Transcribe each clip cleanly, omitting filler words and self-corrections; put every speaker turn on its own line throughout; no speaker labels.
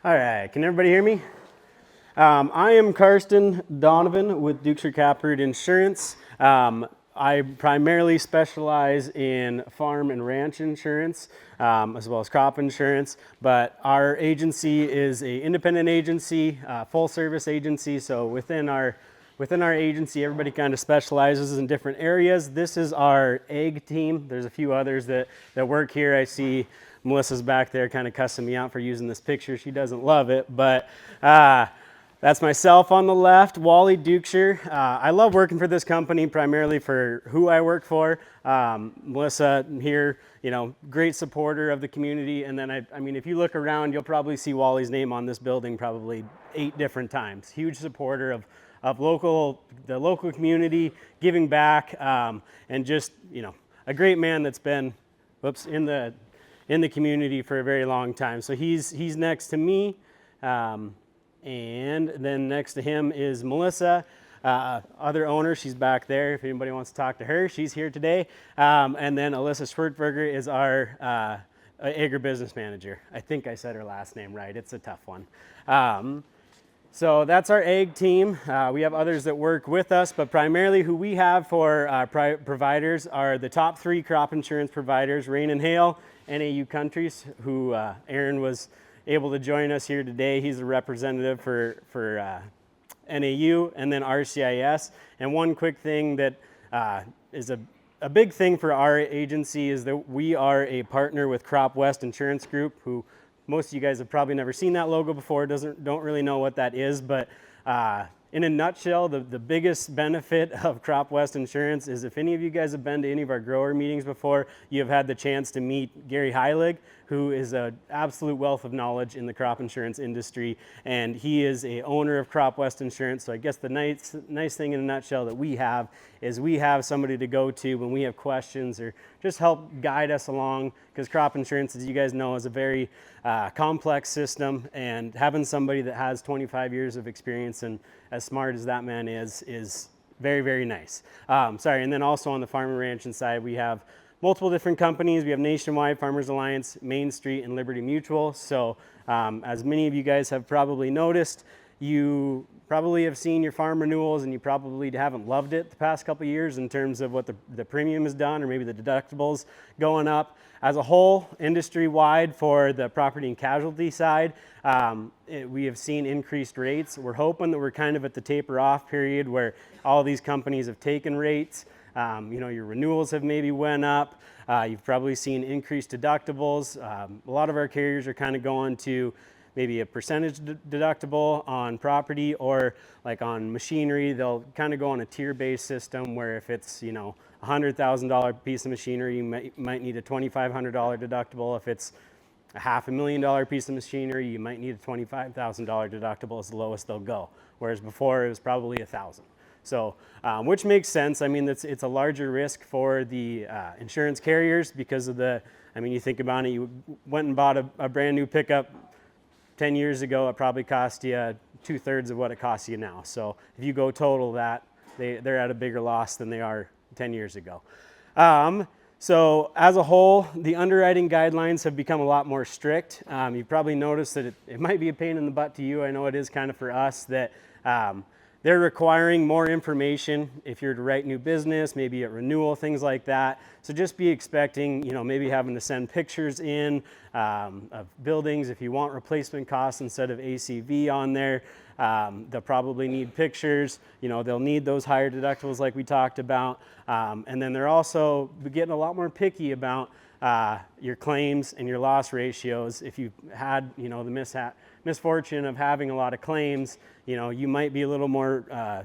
All right, can everybody hear me? I am Karston Donoven with Duchscher Kapperud Insurance. I primarily specialize in farm and ranch insurance, as well as crop insurance, but our agency is an independent agency, full service agency, so within our agency, everybody kind of specializes in different areas. This is our ag team. There's a few others that work here. I see Melissa's back there kind of cussing me out for using this picture. She doesn't love it, but that's myself on the left, Wally Duchscher. I love working for this company primarily for who I work for. Melissa here, great supporter of the community. And then, I mean, if you look around, you'll probably see Wally's name on this building probably 8 different times. Huge supporter of the local community, giving back, and just, a great man that's been, in the community for a very long time. So he's next to me. And then next to him is Melissa, other owner. She's back there. If anybody wants to talk to her, she's here today. And then Alyssa Schwertberger is our agribusiness manager. I think I said her last name right. It's a tough one. So that's our ag team. We have others that work with us, but primarily who we have for providers are the top 3 crop insurance providers, Rain and Hail, NAU Countries, who Aaron was able to join us here today. He's a representative for NAU, and then RCIS. And one quick thing that is a big thing for our agency is that we are a partner with Crop West Insurance Group, who most of you guys have probably never seen that logo before, don't really know what that is, but in a nutshell, the biggest benefit of Crop West Insurance is if any of you guys have been to any of our grower meetings before, you have had the chance to meet Gary Heilig, who is an absolute wealth of knowledge in the crop insurance industry, and he is a owner of Crop West Insurance. So I guess the nice thing in a nutshell that we have is we have somebody to go to when we have questions or just help guide us along, because crop insurance, as you guys know, is a very complex system, and having somebody that has 25 years of experience and as smart as that man is very, very nice. And then also on the farm and ranch side, we have multiple different companies. We have Nationwide, Farmers Alliance, Main Street, and Liberty Mutual. So as many of you guys have probably noticed, you probably have seen your farm renewals and you probably haven't loved it the past couple of years in terms of what the premium has done, or maybe the deductibles going up. As a whole, industry-wide for the property and casualty side, we have seen increased rates. We're hoping that we're kind of at the taper off period where all these companies have taken rates. Your renewals have maybe went up. You've probably seen increased deductibles. A lot of our carriers are kind of going to maybe a percentage deductible on property, or like on machinery, they'll kind of go on a tier-based system where if it's, $100,000 piece of machinery, you might need a $2,500 deductible. If it's a $500,000 piece of machinery, you might need a $25,000 deductible as the lowest they'll go. Whereas before it was probably $1,000. So, which makes sense. I mean, it's a larger risk for the insurance carriers because of you think about it, you went and bought a brand new pickup 10 years ago, it probably cost you 2/3 of what it costs you now. So if you go total that, they're at a bigger loss than they are 10 years ago. So as a whole, the underwriting guidelines have become a lot more strict. You probably noticed that it might be a pain in the butt to you. I know it is kind of for us that they're requiring more information if you're to write new business, maybe at renewal, things like that. So just be expecting, maybe having to send pictures in of buildings. If you want replacement costs instead of ACV on there, they'll probably need pictures. They'll need those higher deductibles like we talked about. And then they're also getting a lot more picky about your claims and your loss ratios. If you've had, the misfortune of having a lot of claims, you might be a little more,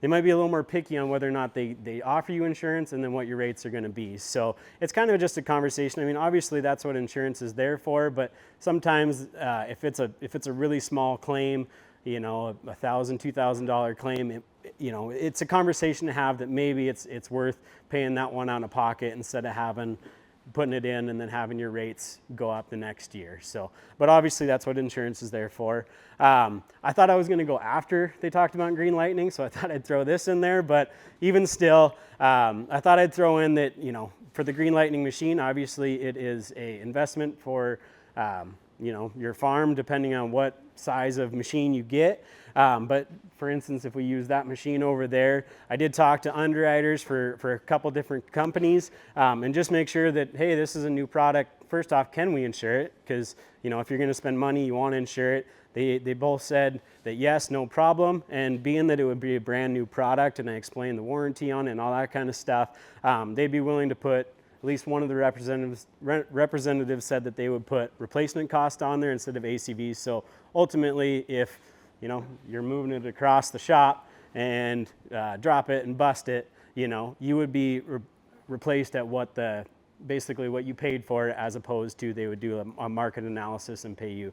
they might be a little more picky on whether or not they offer you insurance and then what your rates are going to be. So it's kind of just a conversation. I mean, obviously that's what insurance is there for, but sometimes if it's a really small claim, $1,000, $2,000 claim, it's a conversation to have that maybe it's worth paying that one out of pocket instead of putting it in and then having your rates go up the next year. So, but obviously that's what insurance is there for. I thought I was going to go after they talked about Green Lightning, so I thought I'd throw this in there, but even still, I thought I'd throw in that, for the Green Lightning machine, obviously it is a investment for your farm, depending on what size of machine you get. But for instance, if we use that machine over there, I did talk to underwriters for a couple different companies, and just make sure that, hey, this is a new product. First off, can we insure it? Because, if you're going to spend money, you want to insure it. They both said that yes, no problem. And being that it would be a brand new product, and I explained the warranty on it and all that kind of stuff, they'd be willing to put, at least one of the representatives said that they would put replacement cost on there instead of ACVs. So ultimately, if you're moving it across the shop and drop it and bust it, you would be replaced at basically what you paid for, as opposed to they would do a market analysis and pay you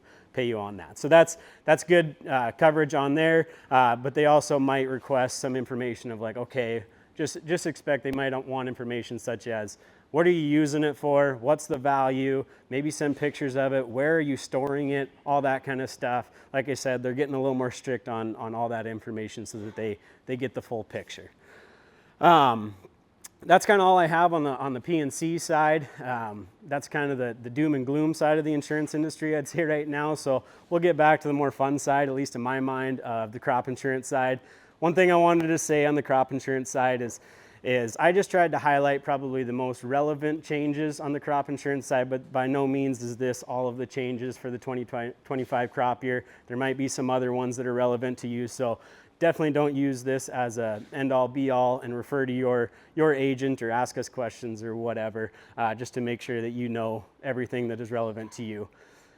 on that. So that's good coverage on there, but they also might request some information of like, okay, just expect they might want information such as, what are you using it for? What's the value? Maybe send pictures of it. Where are you storing it? All that kind of stuff. Like I said, they're getting a little more strict on all that information so that they get the full picture. That's kind of all I have on the P&C side. That's kind of the doom and gloom side of the insurance industry, I'd say right now. So we'll get back to the more fun side, at least in my mind, of the crop insurance side. One thing I wanted to say on the crop insurance side is I just tried to highlight probably the most relevant changes on the crop insurance side, but by no means is this all of the changes for the 2025 crop year. There might be some other ones that are relevant to you, so definitely don't use this as a end-all be-all and refer to your agent or ask us questions or whatever, just to make sure that you know everything that is relevant to you.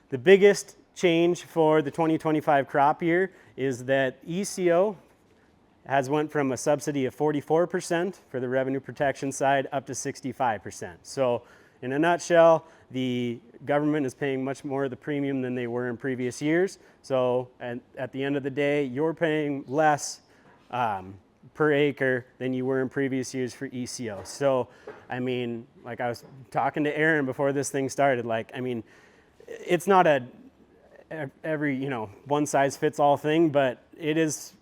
The biggest change for the 2025 crop year is that ECO has went from a subsidy of 44% for the revenue protection side up to 65%. So in a nutshell, the government is paying much more of the premium than they were in previous years. So at the end of the day, you're paying less per acre than you were in previous years for ECO. So, I mean, like I was talking to Aaron before this thing started, it's not every one size fits all thing, but it is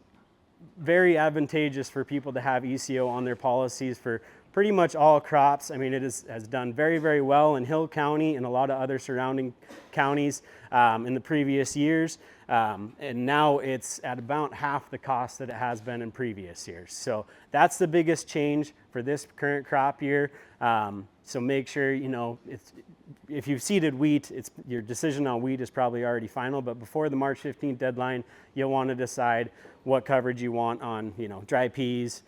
very advantageous for people to have ECO on their policies for pretty much all crops. I mean, it has done very, very well in Hill County and a lot of other surrounding counties in the previous years. And now it's at about half the cost that it has been in previous years. So that's the biggest change for this current crop year. So make sure, if you've seeded wheat, your decision on wheat is probably already final, but before the March 15th deadline, you'll want to decide what coverage you want on, dry peas,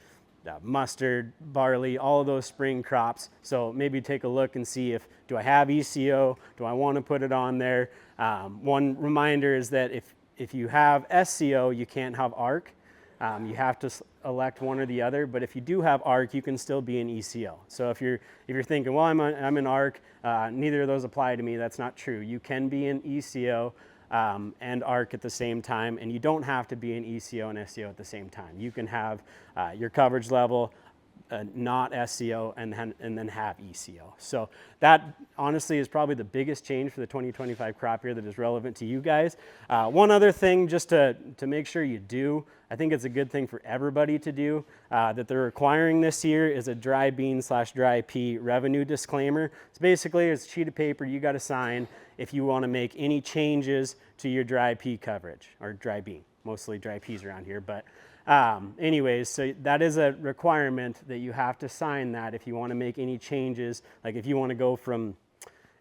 mustard, barley, all of those spring crops. So maybe take a look and see do I have ECO? Do I want to put it on there? One reminder is that if you have SCO, you can't have ARC. You have to elect one or the other, but if you do have ARC, you can still be an ECO. So if you're thinking, well, I'm an ARC, neither of those apply to me, that's not true. You can be an ECO and ARC at the same time, and you don't have to be an ECO and SCO at the same time. You can have your coverage level not SCO and then have ECO. So that honestly is probably the biggest change for the 2025 crop year that is relevant to you guys. One other thing just to make sure you do, I think it's a good thing for everybody to do, that they're requiring this year is a dry bean / dry pea revenue disclaimer. It's basically it's a sheet of paper you got to sign if you want to make any changes to your dry pea coverage, or dry bean, mostly dry peas around here, but anyways, so that is a requirement that you have to sign that if you want to make any changes, like if you want to go from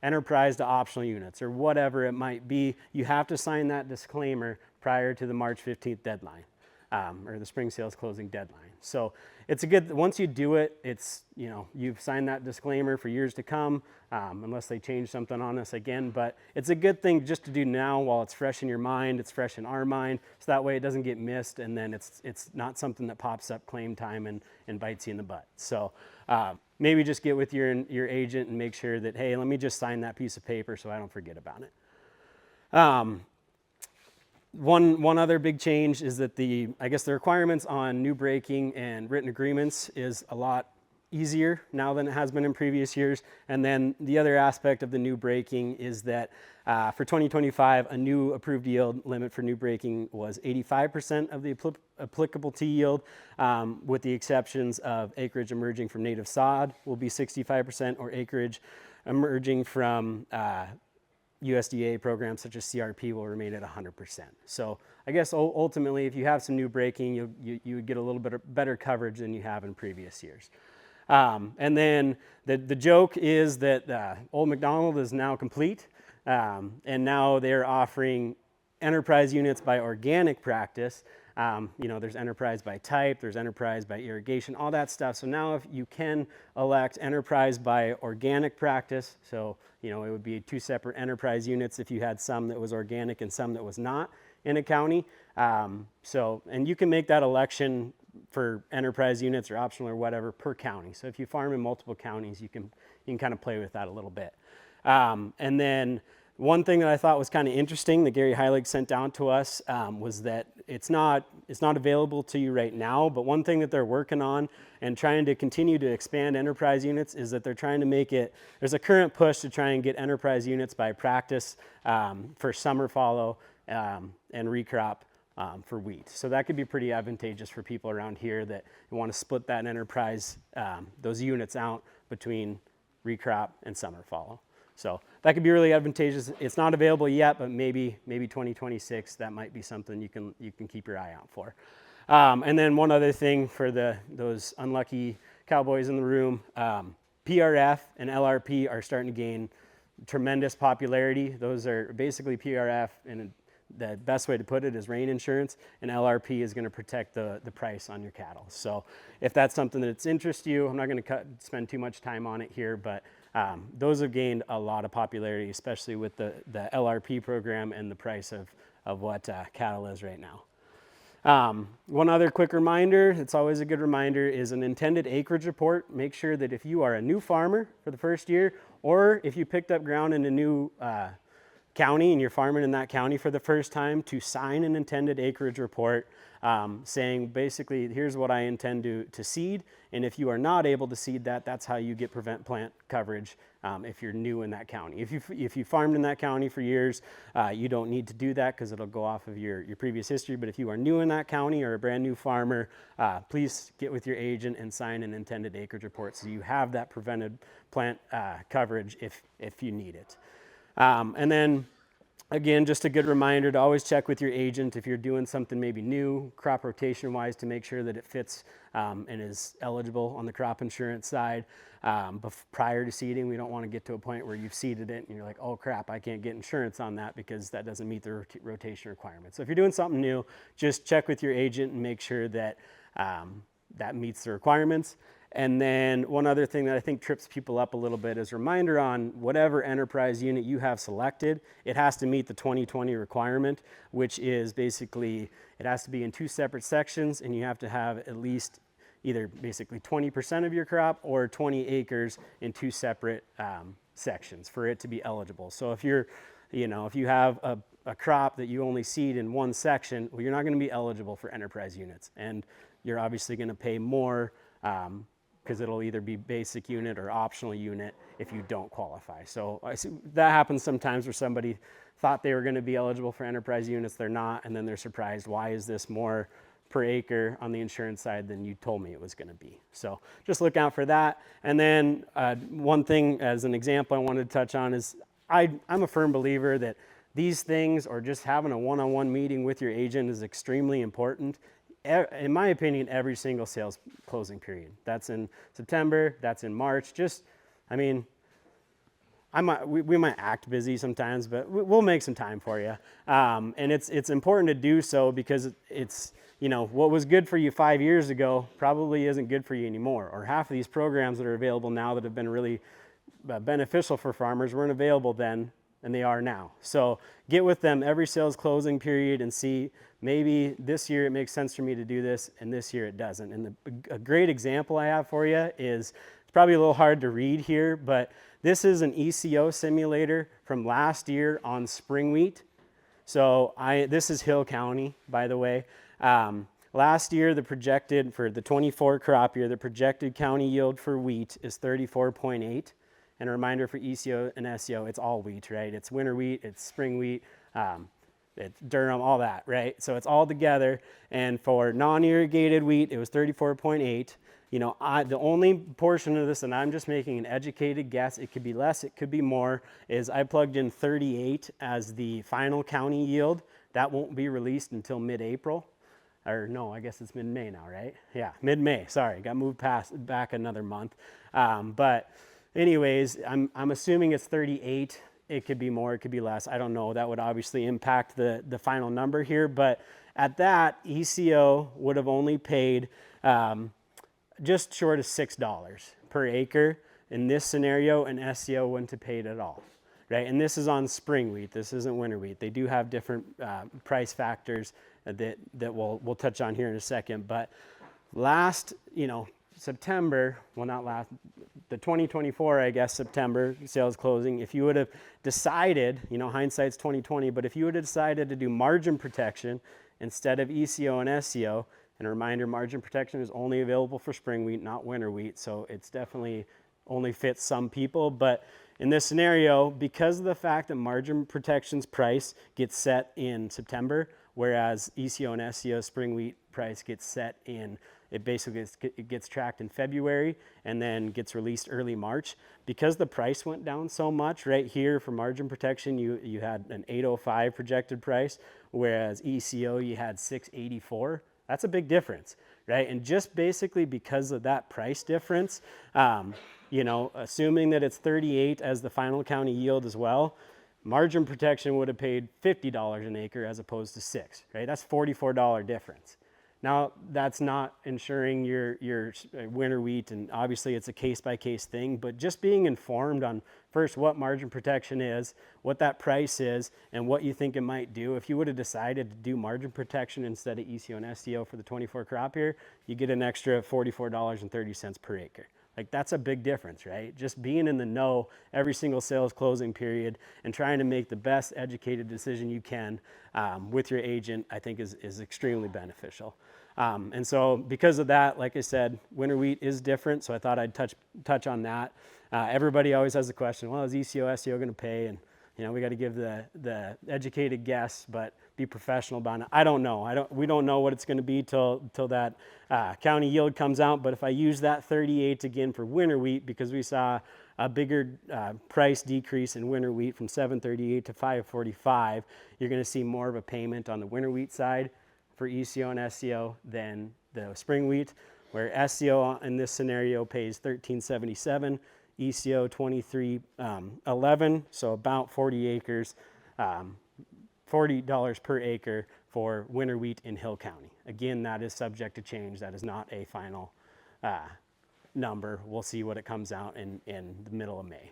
enterprise to optional units or whatever it might be, you have to sign that disclaimer prior to the March 15th deadline, or the spring sales closing deadline. So it's once you do it, it's, you've signed that disclaimer for years to come, unless they change something on us again, but it's a good thing just to do now while it's fresh in your mind, it's fresh in our mind, so that way it doesn't get missed, and then it's not something that pops up claim time and bites you in the butt. So maybe just get with your agent and make sure that, hey, let me just sign that piece of paper so I don't forget about it. One other big change is that the requirements on new breaking and written agreements is a lot easier now than it has been in previous years. And then the other aspect of the new breaking is that for 2025, a new approved yield limit for new breaking was 85% of the applicable T yield, with the exceptions of acreage emerging from native sod will be 65%, or acreage emerging from USDA programs such as CRP will remain at 100%. So I guess ultimately, if you have some new breaking, you would get a little bit of better coverage than you have in previous years. And then the joke is that Old McDonald is now complete, and now they're offering enterprise units by organic practice. There's enterprise by type, there's enterprise by irrigation, all that stuff. So now if you can elect enterprise by organic practice, so it would be 2 separate enterprise units if you had some that was organic and some that was not in a county. And you can make that election for enterprise units or optional or whatever per county. So if you farm in multiple counties, you can kind of play with that a little bit. And then one thing that I thought was kind of interesting that Gary Heilig sent down to us was that it's not available to you right now, but one thing that they're working on and trying to continue to expand enterprise units is that they're trying to make it, there's a current push to try and get enterprise units by practice for summer fallow and recrop for wheat. So that could be pretty advantageous for people around here that want to split that enterprise, those units out between recrop and summer fallow. So that could be really advantageous. It's not available yet, but maybe 2026, that might be something you can keep your eye out for. And then one other thing for those unlucky cowboys in the room, PRF and LRP are starting to gain tremendous popularity. Those are basically PRF, and the best way to put it is rain insurance, and LRP is going to protect the price on your cattle. So if that's something that's interests you, I'm not going to spend too much time on it here, but those have gained a lot of popularity, especially with the LRP program and the price of what cattle is right now. One other quick reminder, it's always a good reminder, is an intended acreage report. Make sure that if you are a new farmer for the first year, or if you picked up ground in a new county and you're farming in that county for the first time, to sign an intended acreage report saying basically, here's what I intend to seed, and if you are not able to seed that, that's how you get prevent plant coverage if you're new in that county. If you farmed in that county for years, you don't need to do that because it'll go off of your previous history, but if you are new in that county or a brand new farmer, please get with your agent and sign an intended acreage report so you have that prevented plant coverage if you need it. And then again, just a good reminder to always check with your agent if you're doing something maybe new, crop rotation wise, to make sure that it fits and is eligible on the crop insurance side. Prior to seeding, we don't want to get to a point where you've seeded it and you're like, oh crap, I can't get insurance on that because that doesn't meet the rotation requirements. So if you're doing something new, just check with your agent and make sure that that meets the requirements. And then one other thing that I think trips people up a little bit is a reminder on whatever enterprise unit you have selected, it has to meet the 2020 requirement, which is basically it has to be in 2 separate sections, and you have to have at least either basically 20% of your crop or 20 acres in 2 separate sections for it to be eligible. So if you're, if you have a crop that you only seed in 1 section, well, you're not going to be eligible for enterprise units, and you're obviously going to pay more because it'll either be basic unit or optional unit if you don't qualify. So I see that happens sometimes where somebody thought they were going to be eligible for enterprise units, they're not, and then they're surprised, why is this more per acre on the insurance side than you told me it was going to be? So just look out for that. And then one thing as an example I wanted to touch on is I'm a firm believer that these things, or just having a one-on-one meeting with your agent, is extremely important. In my opinion, every single sales closing period. That's in September, that's in March. We might act busy sometimes, but we'll make some time for you. And it's important to do so because it's, what was good for you 5 years ago probably isn't good for you anymore. Or half of these programs that are available now that have been really beneficial for farmers weren't available then, and they are now. So get with them every sales closing period and see, maybe this year it makes sense for me to do this, and this year it doesn't. And a great example I have for you is, it's probably a little hard to read here, but this is an ECO simulator from last year on spring wheat. So this is Hill County, by the way. Last year, for the 24 crop year, the projected county yield for wheat is 34.8. And a reminder for ECO and SEO, it's all wheat, right? It's winter wheat, it's spring wheat, it's durum, all that, right? So it's all together. And for non-irrigated wheat, it was 34.8. You know, the only portion of this, and I'm just making an educated guess, it could be less, it could be more, is I plugged in 38 as the final county yield. That won't be released until mid-April. Or no, I guess it's mid-May now, right? Yeah, mid-May, sorry, got moved back another month. But anyways, I'm assuming it's 38. It could be more, it could be less. I don't know. That would obviously impact the final number here. But at that, ECO would have only paid just short of $6 per acre in this scenario, and SCO wouldn't have paid at all, right? And this is on spring wheat. This isn't winter wheat. They do have different price factors that we'll touch on here in a second. But last, September, well, not last, the 2024, I guess, September sales closing, if you would have decided, hindsight's 2020, but if you would have decided to do margin protection instead of ECO and SCO, and a reminder, margin protection is only available for spring wheat, not winter wheat, so it's definitely only fits some people. But in this scenario, because of the fact that margin protection's price gets set in September, whereas ECO and SCO spring wheat price gets set in, it basically gets tracked in February and then gets released early March. Because the price went down so much, right here for margin protection, you had an 805 projected price, whereas ECO you had 684. That's a big difference, right? And just basically because of that price difference, assuming that it's 38 as the final county yield as well, margin protection would have paid $50 an acre as opposed to $6, right? That's $44 difference. Now, that's not ensuring your winter wheat, and obviously it's a case-by-case thing, but just being informed on first what margin protection is, what that price is, and what you think it might do. If you would have decided to do margin protection instead of ECO and SCO for the 24 crop year, you get an extra $44.30 per acre. Like, that's a big difference, right? Just being in the know every single sales closing period and trying to make the best educated decision you can with your agent, I think is extremely beneficial. And so because of that, like I said, winter wheat is different, so I thought I'd touch on that. Everybody always has the question, well, is ECO, SCO going to pay? And we got to give the educated guess, but be professional about it. I don't know. We don't know what it's going to be till that county yield comes out. But if I use that 38 again for winter wheat, because we saw a bigger price decrease in winter wheat from 738 to 545, you're going to see more of a payment on the winter wheat side for ECO and SCO than the spring wheat, where SCO in this scenario pays $13.77. ECO 23.11, so about 40 acres, $40 per acre for winter wheat in Hill County. Again, that is subject to change. That is not a final number. We'll see what it comes out in the middle of May.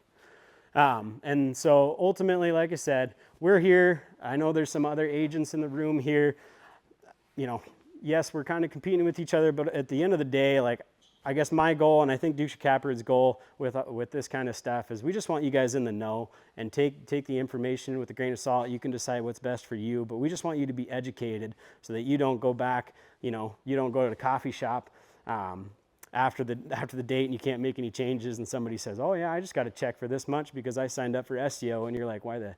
And so ultimately, like I said, we're here. I know there's some other agents in the room here. Yes, we're kind of competing with each other, but at the end of the day, I guess my goal, and I think Duchscher Kapperud's goal with this kind of stuff, is we just want you guys in the know and take the information with a grain of salt. You can decide what's best for you, but we just want you to be educated so that you don't go back, you don't go to the coffee shop after the date and you can't make any changes and somebody says, oh yeah, I just got a check for this much because I signed up for SCO, and you're like, why the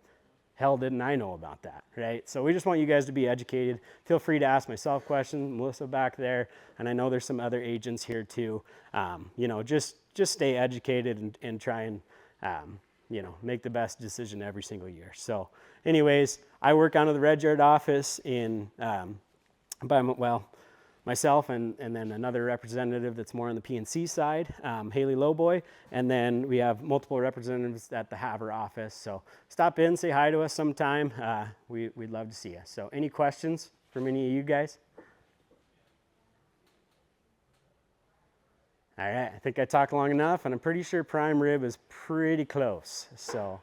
hell didn't I know about that, right? So we just want you guys to be educated. Feel free to ask myself questions, Melissa back there, and I know there's some other agents here too. Just stay educated and try and, make the best decision every single year. So anyways, I work out of the Red Yard office myself and then another representative that's more on the P&C side, Haley Lowboy, and then we have multiple representatives at the Havre office. So stop in, say hi to us sometime. We'd love to see you. So any questions from any of you guys? All right, I think I talked long enough, and I'm pretty sure prime rib is pretty close. So